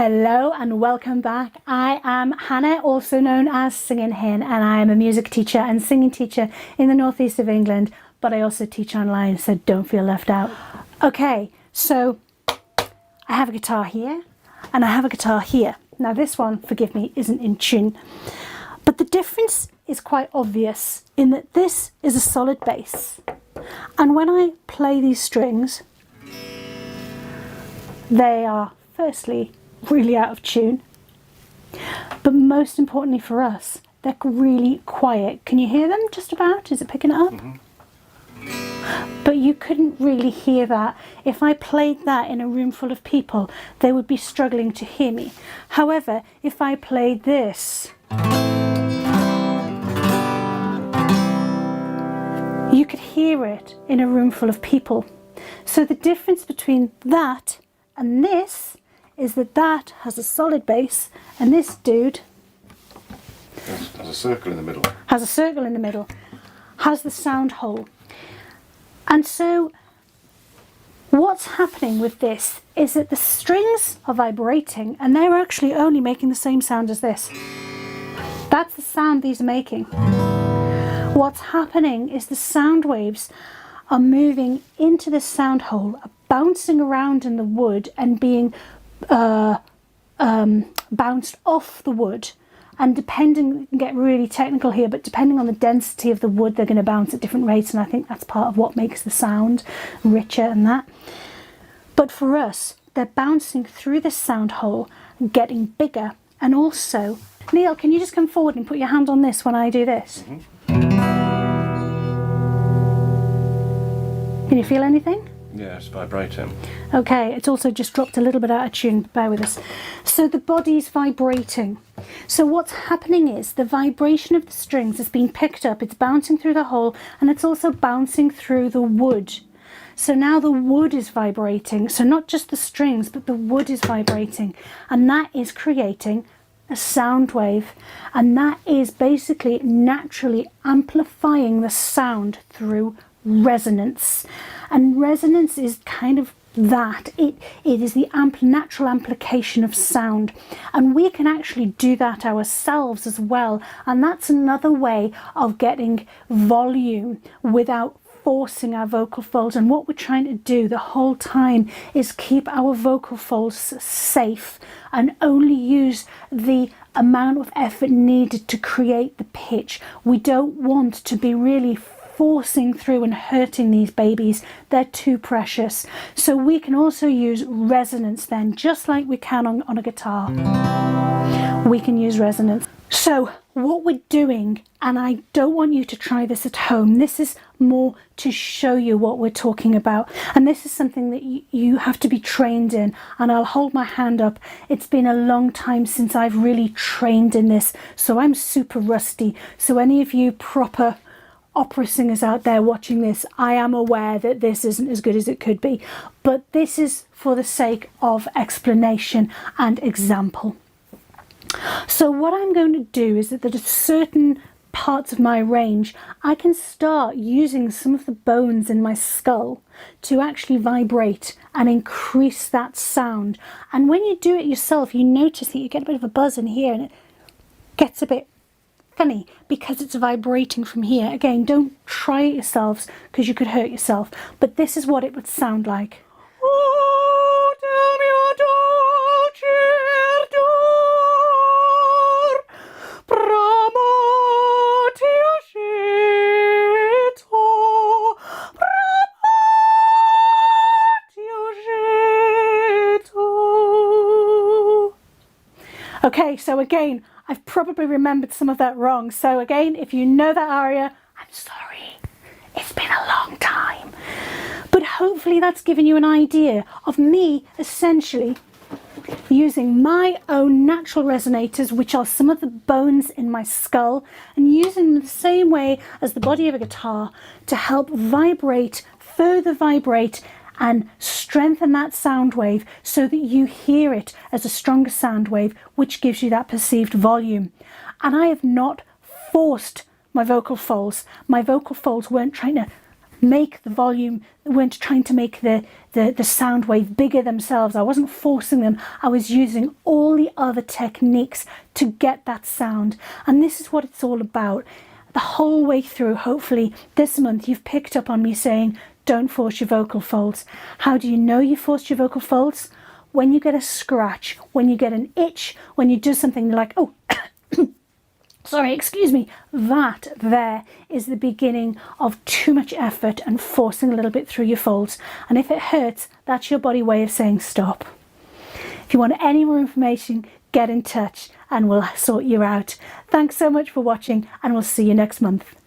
Hello and welcome back. I am Hannah, also known as Singing Hin, and I am a music teacher and singing teacher in the northeast of England, but I also teach online, so don't feel left out. Okay, so I have a guitar here and I have a guitar here. Now this one, forgive me, isn't in tune, but the difference is quite obvious in that this is a solid bass, and when I play these strings, they are firstly really out of tune, but most importantly for us, they're really quiet. Can you hear them just about? Is it picking it up? But you couldn't really hear that. If I played that in a room full of people, they would be struggling to hear me. However, if I played this, you could hear it in a room full of people. So the difference between that and this is that that has a solid bass, and this dude has a circle in the middle. Has a circle in the middle, has the sound hole. And so what's happening with this is that the strings are vibrating, and they're actually only making the same sound as this. That's the sound these are making. What's happening is the sound waves are moving into the sound hole, are bouncing around in the wood and being bounced off the wood, and depending, get really technical here, but depending on the density of the wood, they're going to bounce at different rates, and I think that's part of what makes the sound richer and that. But for us, they're bouncing through this sound hole, getting bigger, and also, Neil, can you just come forward and put your hand on this when I do this? Can you feel anything? Yeah, it's vibrating. Okay, it's also just dropped a little bit out of tune, bear with us. So the body's vibrating. So what's happening is the vibration of the strings is being picked up, it's bouncing through the hole, and it's also bouncing through the wood. So now the wood is vibrating, so not just the strings, but the wood is vibrating, and that is creating a sound wave, and that is basically naturally amplifying the sound through resonance. And resonance is kind of that. It is the natural amplification of sound, and we can actually do that ourselves as well, and that's another way of getting volume without forcing our vocal folds. And what we're trying to do the whole time is keep our vocal folds safe and only use the amount of effort needed to create the pitch. We don't want to be really forcing through and hurting these babies. They're too precious. So we can also use resonance then, just like we can on a guitar. We can use resonance. So what we're doing, and I don't want you to try this at home, this is more to show you what we're talking about, and this is something that you have to be trained in, and I'll hold my hand up. It's been a long time since I've really trained in this, so I'm super rusty. So any of you proper opera singers out there watching this, I am aware that this isn't as good as it could be, but this is for the sake of explanation and example. So what I'm going to do is that there are certain parts of my range I can start using some of the bones in my skull to actually vibrate and increase that sound. And when you do it yourself, you notice that you get a bit of a buzz in here, and it gets a bit funny because it's vibrating from here. Again, don't try it yourselves because you could hurt yourself, but this is what it would sound like. Oh, tell me what Okay, so again, I've probably remembered some of that wrong. So again, if you know that aria, I'm sorry. It's been a long time. But hopefully that's given you an idea of me essentially using my own natural resonators, which are some of the bones in my skull, and using them the same way as the body of a guitar to help vibrate, further vibrate, and strengthen that sound wave so that you hear it as a stronger sound wave, which gives you that perceived volume. And I have not forced my vocal folds. My vocal folds weren't trying to make the volume, weren't trying to make the sound wave bigger themselves. I wasn't forcing them. I was using all the other techniques to get that sound. And this is what it's all about. The whole way through, hopefully this month, you've picked up on me saying, don't force your vocal folds. How do you know you forced your vocal folds? When you get a scratch, when you get an itch, when you do something like, oh, sorry, excuse me, that there is the beginning of too much effort and forcing a little bit through your folds. And if it hurts, that's your body way of saying stop. If you want any more information, get in touch and we'll sort you out. Thanks so much for watching, and we'll see you next month.